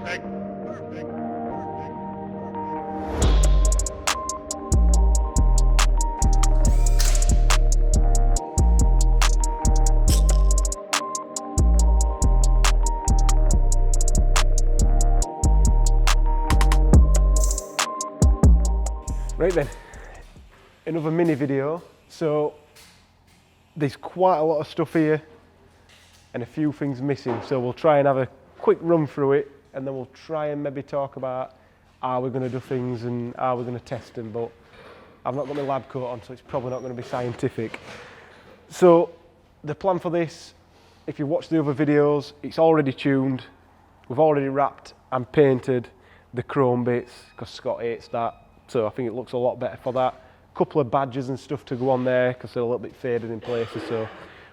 Right then, another mini video. So there's quite a lot of stuff here and a few things missing. So we'll try and have a quick run through it, and then we'll try and maybe talk about how we're going to do things and how we're going to test them. But I've not got my lab coat on, so it's probably not going to be scientific. So the plan for this, if you watch the other videos, it's already tuned. We've already wrapped and painted the chrome bits because Scott hates that. So I think it looks a lot better for that. A couple of badges and stuff to go on there because they're a little bit faded in places, so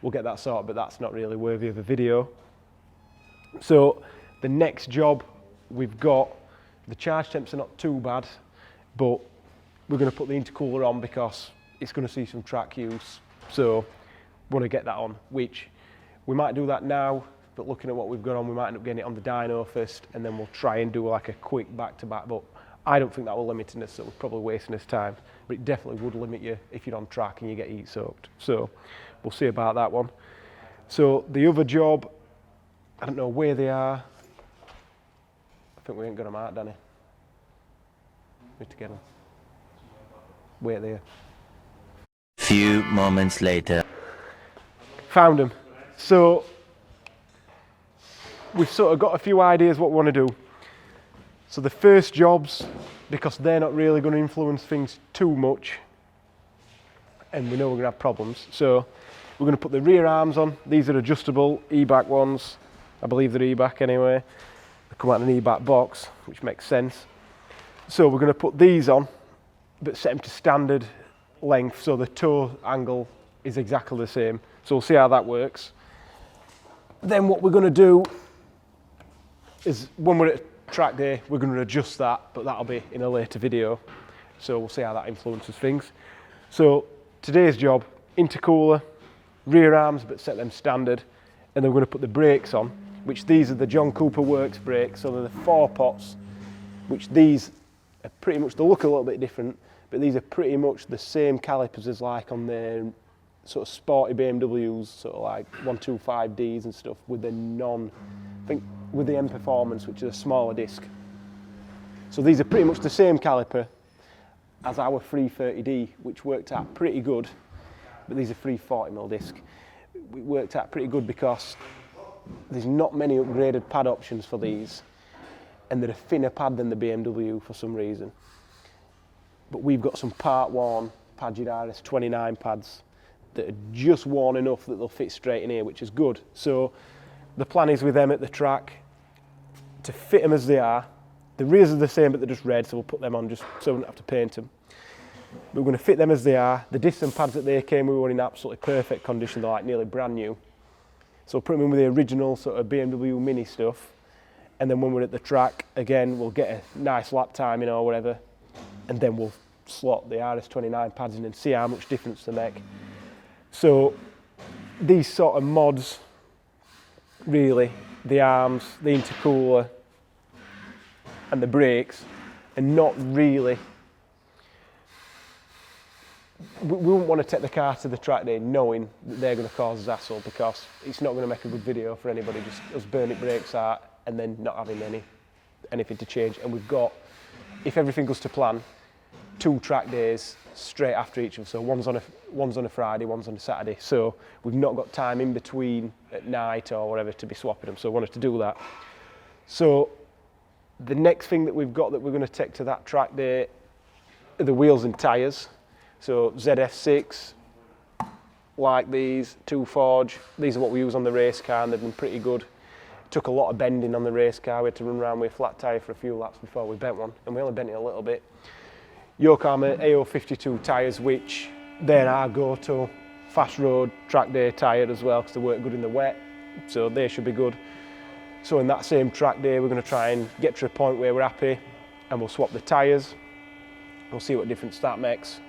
we'll get that sorted, but that's not really worthy of a video. So the next job we've got, the charge temps are not too bad, but we're going to put the intercooler on because it's going to see some track use. So we want to get that on, which we might do that now, but looking at what we've got on, we might end up getting it on the dyno first, and then we'll try and do like a quick back-to-back, but I don't think that will limit us, so we're probably wasting us time, but it definitely would limit you if you're on track and you get heat soaked. So we'll see about that one. So the other job, I don't know where they are. I think we ain't got them out, Danny. Need to get them. Where they are. Few moments later. Found them. So we've sort of got a few ideas what we want to do. So the first jobs, because they're not really going to influence things too much, and we know we're going to have problems, so we're going to put the rear arms on. These are adjustable E-back ones. I believe they're E-back anyway. They come out in an E-back box, which makes sense. So we're going to put these on, but set them to standard length, so the toe angle is exactly the same. So we'll see how that works. Then what we're going to do is, when we're at track day, we're going to adjust that, but that'll be in a later video, so we'll see how that influences things. So today's job, intercooler, rear arms, but set them standard, and then we're going to put the brakes on, which these are the John Cooper Works brakes, so they're the 4 pots, which these are pretty much, they look a little bit different, but these are pretty much the same calipers as like on their sort of sporty BMWs, sort of like 125Ds and stuff, with the I think with the M Performance, which is a smaller disc. So these are pretty much the same caliper as our 330D, which worked out pretty good, but these are 340mm disc. It worked out pretty good because there's not many upgraded pad options for these, and they're a thinner pad than the BMW for some reason. But we've got some part-worn Padgett RS29 pads that are just worn enough that they'll fit straight in here, which is good. So the plan is with them at the track to fit them as they are. The rears are the same, but they're just red, so we'll put them on just so we don't have to paint them. But we're going to fit them as they are. The discs and pads that they came with were in absolutely perfect condition. They're like nearly brand new. So we'll put them in with the original sort of BMW Mini stuff. And then when we're at the track, again, we'll get a nice lap time, or whatever. And then we'll slot the RS29 pads in and see how much difference they make. So these sort of mods, really, the arms, the intercooler and the brakes, are not really, we wouldn't want to take the car to the track day knowing that they're going to cause us hassle, because it's not going to make a good video for anybody, just us burning brakes out and then not having anything to change. And we've got, if everything goes to plan, 2 track days straight after each other. So one's on a Friday, one's on a Saturday. So we've not got time in between at night or whatever to be swapping them. So I wanted to do that. So the next thing that we've got that we're going to take to that track day are the wheels and tyres. So ZF6, like these, 2 Forge. These are what we use on the race car, and they've been pretty good. Took a lot of bending on the race car. We had to run around with a flat tyre for a few laps before we bent one, and we only bent it a little bit. Yokohama AO52 tyres, which they're our go-to fast road track day tyre as well, because they work good in the wet, so they should be good. So in that same track day, we're going to try and get to a point where we're happy, and we'll swap the tyres. We'll see what difference that makes.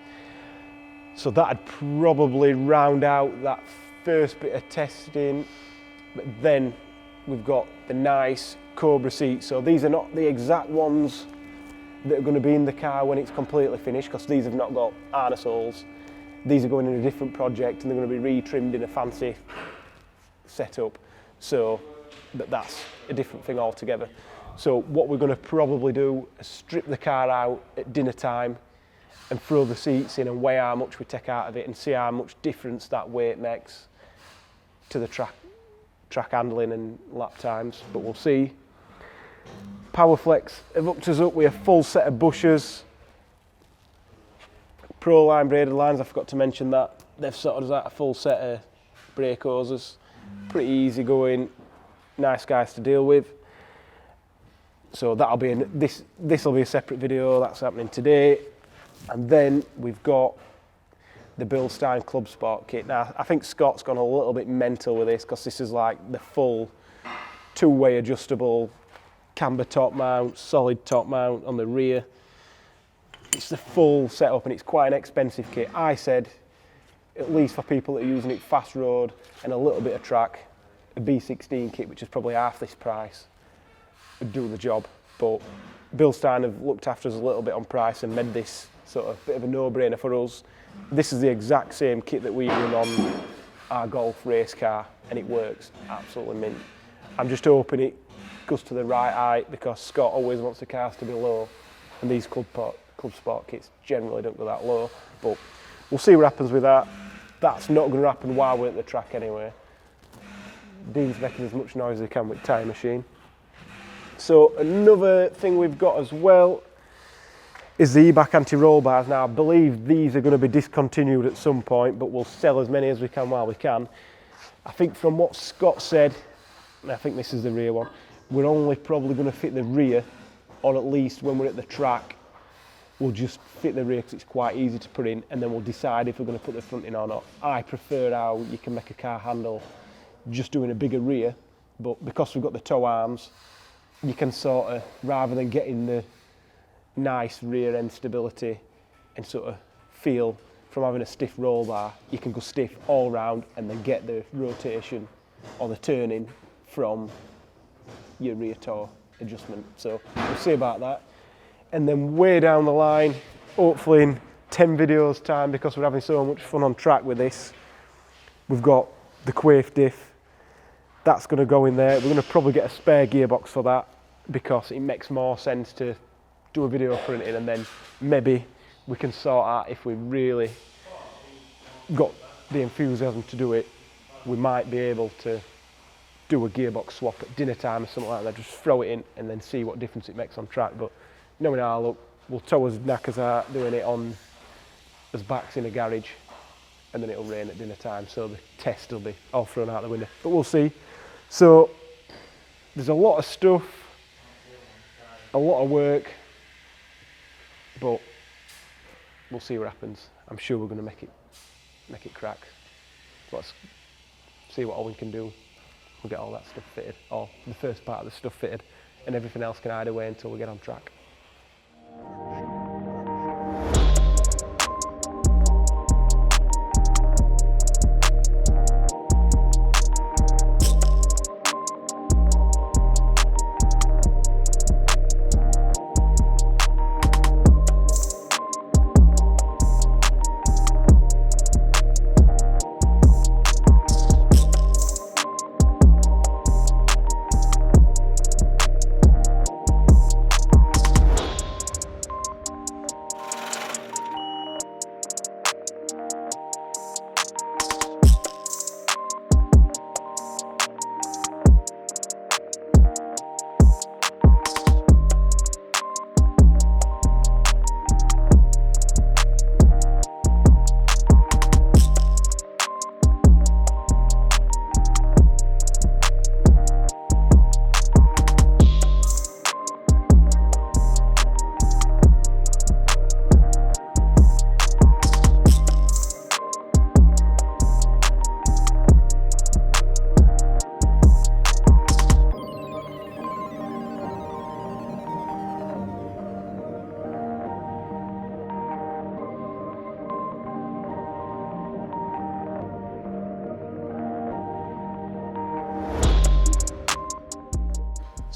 So that'd probably round out that first bit of testing, but then we've got the nice Cobra seats. So these are not the exact ones that are going to be in the car when it's completely finished, because these have not got harness holes. These are going in a different project and they're going to be re-trimmed in a fancy setup. So that's a different thing altogether. So what we're going to probably do is strip the car out at dinner time and throw the seats in and weigh how much we take out of it and see how much difference that weight makes to the track handling and lap times. But we'll see. Powerflex have hooked us up with a full set of bushers, Pro line braided lines. I forgot to mention that. They've sorted us out a full set of brake hoses. Pretty easy going, nice guys to deal with. So that'll be this will be a separate video. That's happening today. And then we've got the Bilstein Club Sport kit. Now I think Scott's gone a little bit mental with this, because this is like the full two-way adjustable camber top mount, solid top mount on the rear. It's the full setup and it's quite an expensive kit. I said, at least for people that are using it fast road and a little bit of track, a B16 kit, which is probably half this price, would do the job. But Bilstein have looked after us a little bit on price and made this sort of bit of a no-brainer for us. This is the exact same kit that we run on our Golf race car, and it works absolutely mint. I'm just hoping it goes to the right height, because Scott always wants the cars to be low, and these Club Sport kits generally don't go that low. But we'll see what happens with that. That's not going to happen while we're at the track anyway. Dean's making as much noise as he can with Tyre Machine. So another thing we've got as well is the E-Back anti-roll bars. Now I believe these are going to be discontinued at some point, but we'll sell as many as we can while we can. I think from what Scott said, and I think this is the rear one, we're only probably going to fit the rear, or at least when we're at the track, we'll just fit the rear because it's quite easy to put in, and then we'll decide if we're going to put the front in or not. I prefer how you can make a car handle just doing a bigger rear, but because we've got the tow arms, you can sort of, rather than getting the nice rear end stability and sort of feel from having a stiff roll bar, you can go stiff all round and then get the rotation or the turning from your rear toe adjustment. So we'll see about that. And then way down the line, hopefully in 10 videos time, because we're having so much fun on track with this, we've got the Quaife diff. That's going to go in there. We're going to probably get a spare gearbox for that, because it makes more sense to do a video printing, and then maybe we can sort out, if we really got the enthusiasm to do it, we might be able to do a gearbox swap at dinner time or something like that. Just throw it in and then see what difference it makes on track. But knowing our luck, we'll tow as knackers out doing it on as backs in a garage, and then it'll rain at dinner time, so the test will be all thrown out the window. But we'll see. So there's a lot of stuff, a lot of work, but we'll see what happens. I'm sure we're going to make it crack. Let's see what Owen can do. We'll get all that stuff fitted, or the first part of the stuff fitted, and everything else can hide away until we get on track.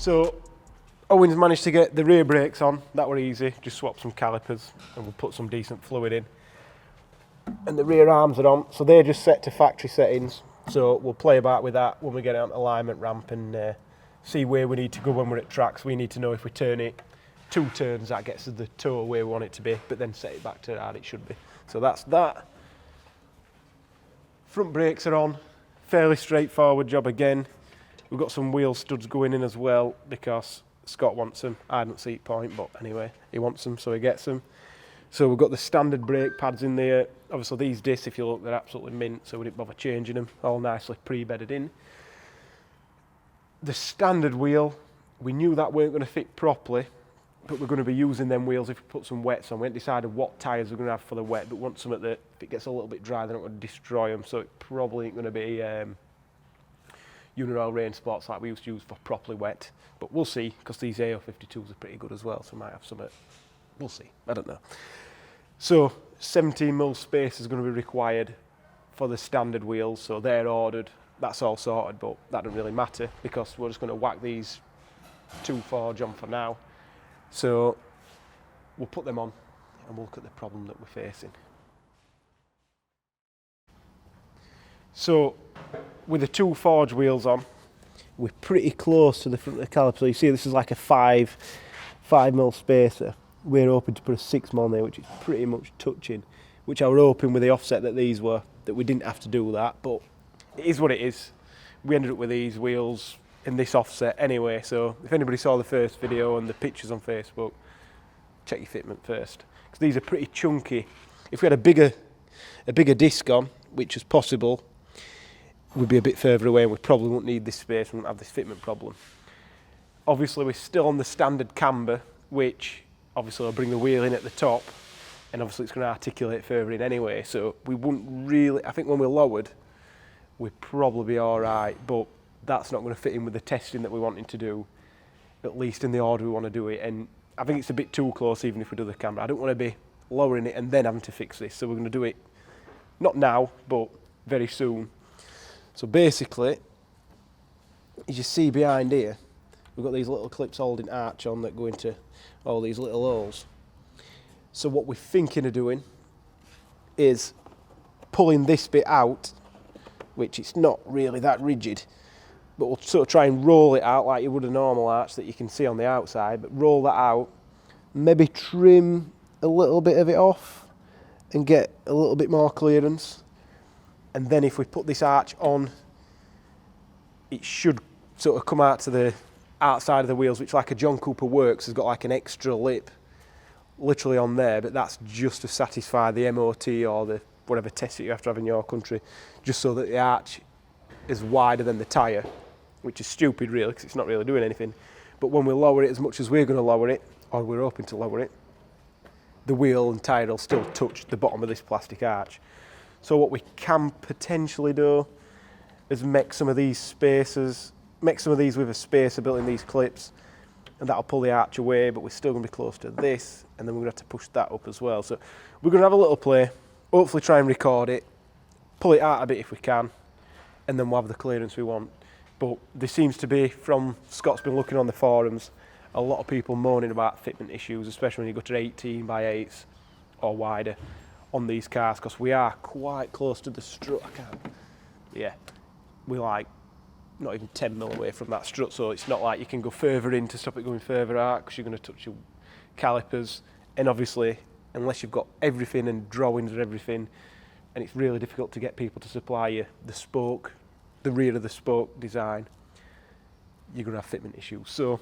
So Owen's managed to get the rear brakes on. That were easy, just swap some calipers and we'll put some decent fluid in. And the rear arms are on, so they're just set to factory settings. So we'll play about with that when we get on alignment ramp and see where we need to go when we're at tracks. We need to know if we turn it 2 turns, that gets us the toe where we want it to be, but then set it back to how it should be. So that's that. Front brakes are on, fairly straightforward job again. We've got some wheel studs going in as well because Scott wants them. I don't see point, but anyway, he wants them, so he gets them. So we've got the standard brake pads in there. Obviously these discs, if you look, they're absolutely mint, so we didn't bother changing them, all nicely pre-bedded in. The standard wheel, we knew that weren't going to fit properly, but we're going to be using them wheels if we put some wets on. We haven't decided what tyres we're going to have for the wet, but want something that if it gets a little bit dry, they're not going to destroy them, so it probably ain't going to be Unioil Rain Sports like we used to use for properly wet. But we'll see, because these AO52s are pretty good as well, so we might have something. We'll see, I don't know. So 17mm space is going to be required for the standard wheels, so they're ordered. That's all sorted, but that doesn't really matter because we're just going to whack these 2 forge on for now. So we'll put them on and we'll look at the problem that we're facing. So with the 2 forge wheels on, we're pretty close to the front of the caliper. So you see this is like a 5mm spacer. We're hoping to put a 6mm there, which is pretty much touching, which I were hoping with the offset that these were, that we didn't have to do that, but it is what it is. We ended up with these wheels in this offset anyway, so if anybody saw the first video and the pictures on Facebook, check your fitment first, because these are pretty chunky. If we had a bigger disc on, which is possible, we'd be a bit further away and we probably wouldn't need this space and wouldn't have this fitment problem. Obviously we're still on the standard camber, which obviously will bring the wheel in at the top, and obviously it's going to articulate further in anyway, so we wouldn't really, I think when we're lowered, we'd probably be alright, but that's not going to fit in with the testing that we're wanting to do, at least in the order we want to do it, and I think it's a bit too close even if we do the camber. I don't want to be lowering it and then having to fix this, so we're going to do it, not now, but very soon. So basically, as you see behind here, we've got these little clips holding arch on that go into all these little holes. So what we're thinking of doing is pulling this bit out, which it's not really that rigid, but we'll sort of try and roll it out like you would a normal arch that you can see on the outside, but roll that out, maybe trim a little bit of it off and get a little bit more clearance. And then if we put this arch on, it should sort of come out to the outside of the wheels, which like a John Cooper Works has got like an extra lip literally on there, but that's just to satisfy the MOT or the whatever test that you have to have in your country, just so that the arch is wider than the tyre, which is stupid really because it's not really doing anything. But when we lower it as much as we're going to lower it, or we're hoping to lower it, the wheel and tyre will still touch the bottom of this plastic arch. So what we can potentially do is make some of these spacers, make some of these with a spacer built in these clips, and that'll pull the arch away, but we're still going to be close to this, and then we're going to have to push that up as well. So we're going to have a little play, hopefully try and record it, pull it out a bit if we can, and then we'll have the clearance we want. But there seems to be, from Scott's been looking on the forums, a lot of people moaning about fitment issues, especially when you go to 18 by 8s or wider on these cars, because we are quite close to the strut. Yeah, we're like not even 10mm away from that strut, so it's not like you can go further in to stop it going further out because you're going to touch your calipers, and obviously unless you've got everything and drawings of everything, and it's really difficult to get people to supply you the spoke, the rear of the spoke design, you're going to have fitment issues. So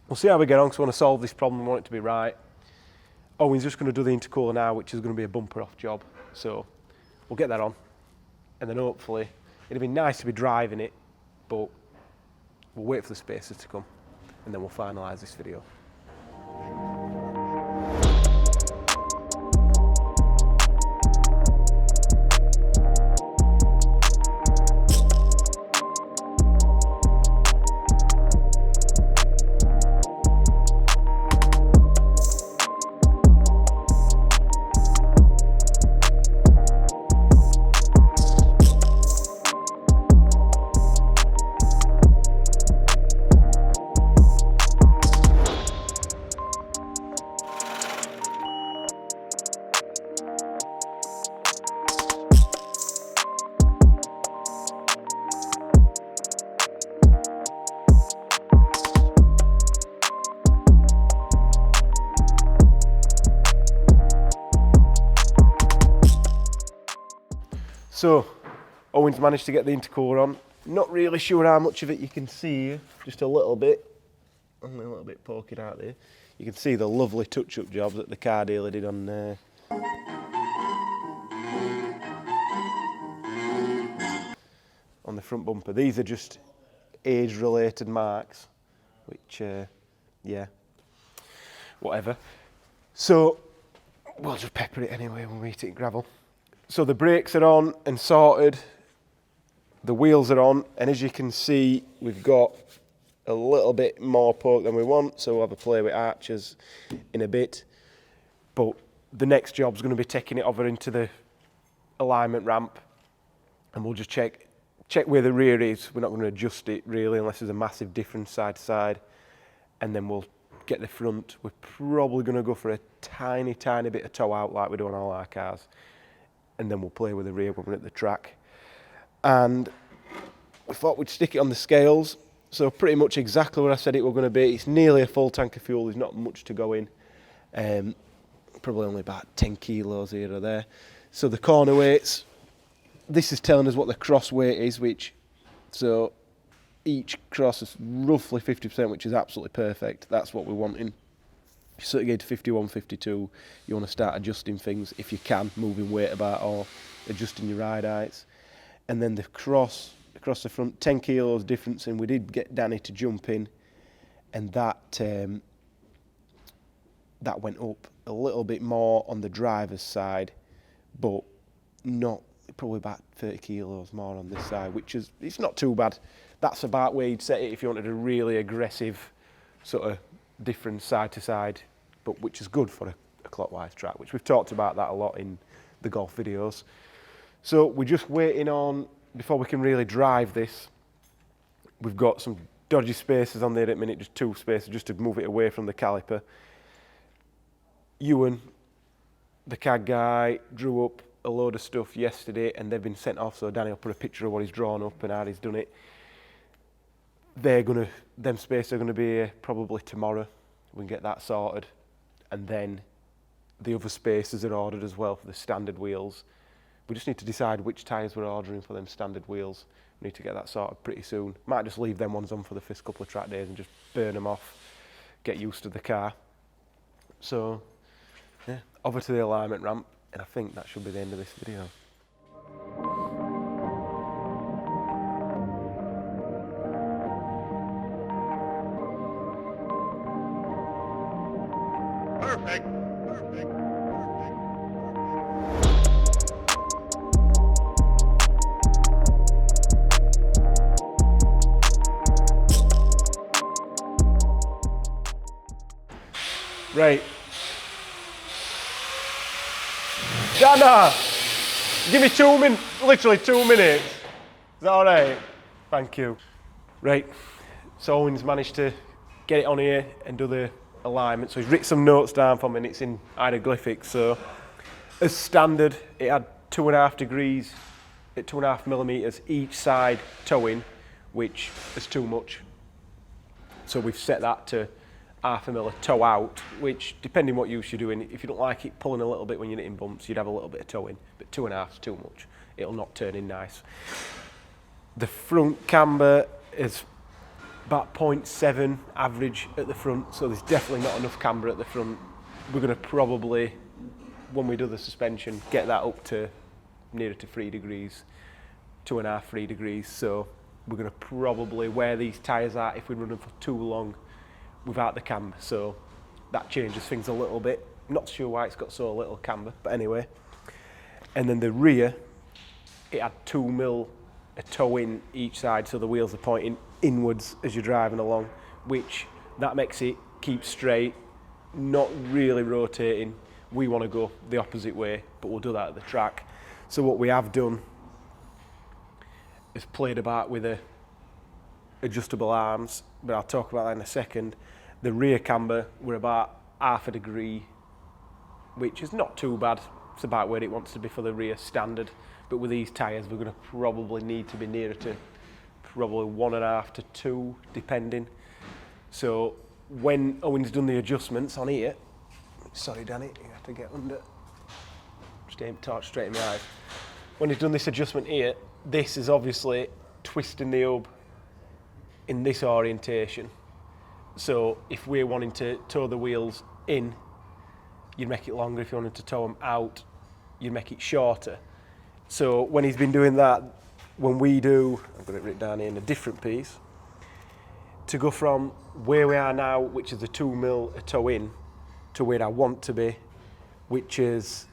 we'll see how we get on, because we want to solve this problem, we want it to be right. Owen's just going to do the intercooler now, which is going to be a bumper off job, so we'll get that on, and then hopefully it'd be nice to be driving it, but we'll wait for the spacers to come and then we'll finalise this video. So, Owen's managed to get the intercooler on. Not really sure how much of it you can see here, just a little bit. Only a little bit poking out there. You can see the lovely touch-up jobs that the car dealer did on the front bumper. These are just age-related marks, which, yeah, whatever. So, we'll just pepper it anyway when we hit it in gravel. So the brakes are on and sorted. The wheels are on, and as you can see, we've got a little bit more poke than we want, so we'll have a play with arches in a bit. But the next job's going to be taking it over into the alignment ramp, and we'll just check where the rear is. We're not going to adjust it really unless there's a massive difference side to side, and then we'll get the front. We're probably going to go for a tiny bit of toe out like we do on all our cars, and then we'll play with the rear when we're at the track. And we thought we'd stick it on the scales. So pretty much exactly what I said it were going to be. It's nearly a full tank of fuel. There's not much to go in. Probably only about 10 kilos here or there. So the corner weights, this is telling us what the cross weight is, so each cross is roughly 50%, which is absolutely perfect. That's what we're wanting. If you sort of get to 51, 52, you want to start adjusting things if you can, moving weight about or adjusting your ride heights. And then the across the front, 10 kilos difference, and we did get Danny to jump in, and that went up a little bit more on the driver's side, but not probably about 30 kilos more on this side, which is, it's not too bad. That's about where you'd set it if you wanted a really aggressive sort of difference side to side, but which is good for a clockwise track, which we've talked about that a lot in the golf videos. So we're just waiting on, before we can really drive this, we've got some dodgy spacers on there at the minute, just 2 spacers just to move it away from the caliper. Ewan, the CAD guy, drew up a load of stuff yesterday and they've been sent off, so Danny will put a picture of what he's drawn up and how he's done it. Them spacers are gonna be here probably tomorrow. We can get that sorted. And then the other spacers are ordered as well for the standard wheels. We just need to decide which tyres we're ordering for them standard wheels. We need to get that sorted pretty soon. Might just leave them ones on for the first couple of track days and just burn them off, get used to the car. So, yeah, over to the alignment ramp, and I think that should be the end of this video. Perfect. Right. Dana, give me 2 minutes, literally 2 minutes. Is that all right? Thank you. Right, so Owen's managed to get it on here and do the alignment. So he's written some notes down for me and it's in hieroglyphics. So as standard, it had 2.5 degrees at 2.5 millimeters each side towing, which is too much. So we've set that to 0.5 mil toe out, which depending what use you're doing, if you don't like it pulling a little bit when you're hitting bumps, you'd have a little bit of towing, but 2.5 is too much. It'll not turn in nice. The front camber is about 0.7 average at the front, so there's definitely not enough camber at the front. We're going to probably, when we do the suspension, get that up to nearer to 3 degrees, 2.5, 3 degrees. So we're going to probably wear these tyres out if we run them for too long without the camber, so that changes things a little bit. Not sure why it's got so little camber, but anyway. And then the rear, it had 2 mil a toe in each side, so the wheels are pointing inwards as you're driving along, which that makes it keep straight, not really rotating. We want to go the opposite way, but we'll do that at the track. So what we have done is played about with the adjustable arms, but I'll talk about that in a second. The rear camber, we're about 0.5 degree, which is not too bad. It's about where it wants to be for the rear standard. But with these tyres, we're going to probably need to be nearer to probably 1.5 to 2, depending. So when Owen's done the adjustments on here, sorry Danny, you have to get under. Just aim torch straight in the eyes. when he's done this adjustment here, this is obviously twisting the hub in this orientation. So if we're wanting to tow the wheels in, you'd make it longer. If you wanted to tow them out, you'd make it shorter. So when he's been doing that, when we do, I've got it written down here in a different piece, to go from where we are now, which is a 2 mil a tow in, to where I want to be, which is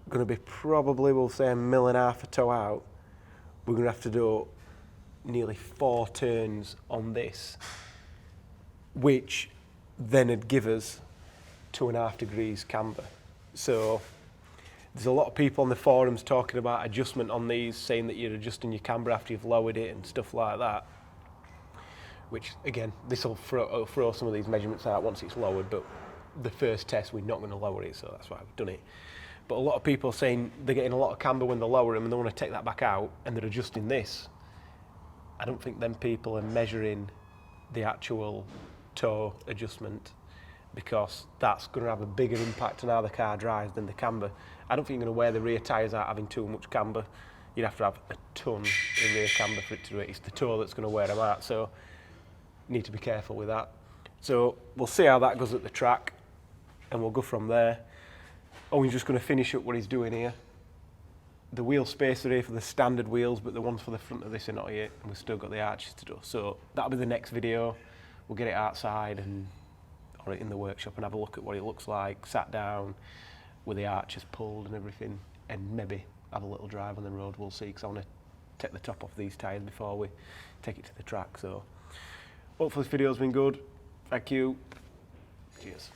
going to be probably, we'll say, 1.5 mil a tow out, we're going to have to do nearly 4 turns on this, which then would give us 2.5 degrees camber. So there's a lot of people on the forums talking about adjustment on these, saying that you're adjusting your camber after you've lowered it and stuff like that, which again, this will throw some of these measurements out once it's lowered, but the first test we're not going to lower it, so that's why we've done it. But a lot of people are saying they're getting a lot of camber when they lower them and they want to take that back out and they're adjusting this. I don't think them people are measuring the actual toe adjustment, because that's going to have a bigger impact on how the car drives than the camber. I don't think you're going to wear the rear tyres out having too much camber. You'd have to have a ton of rear camber for it to do it. It's the toe that's going to wear them out, so you need to be careful with that. So we'll see how that goes at the track and we'll go from there. Owen's just going to finish up what he's doing here. The wheel spacer here for the standard wheels, but the ones for the front of this are not here, and we've still got the arches to do. So that'll be the next video. We'll get it outside and or in the workshop and have a look at what it looks like, sat down with the arches pulled and everything, and maybe have a little drive on the road. We'll see, because I want to take the top off these tyres before we take it to the track. So hopefully this video's been good. Thank you. Cheers.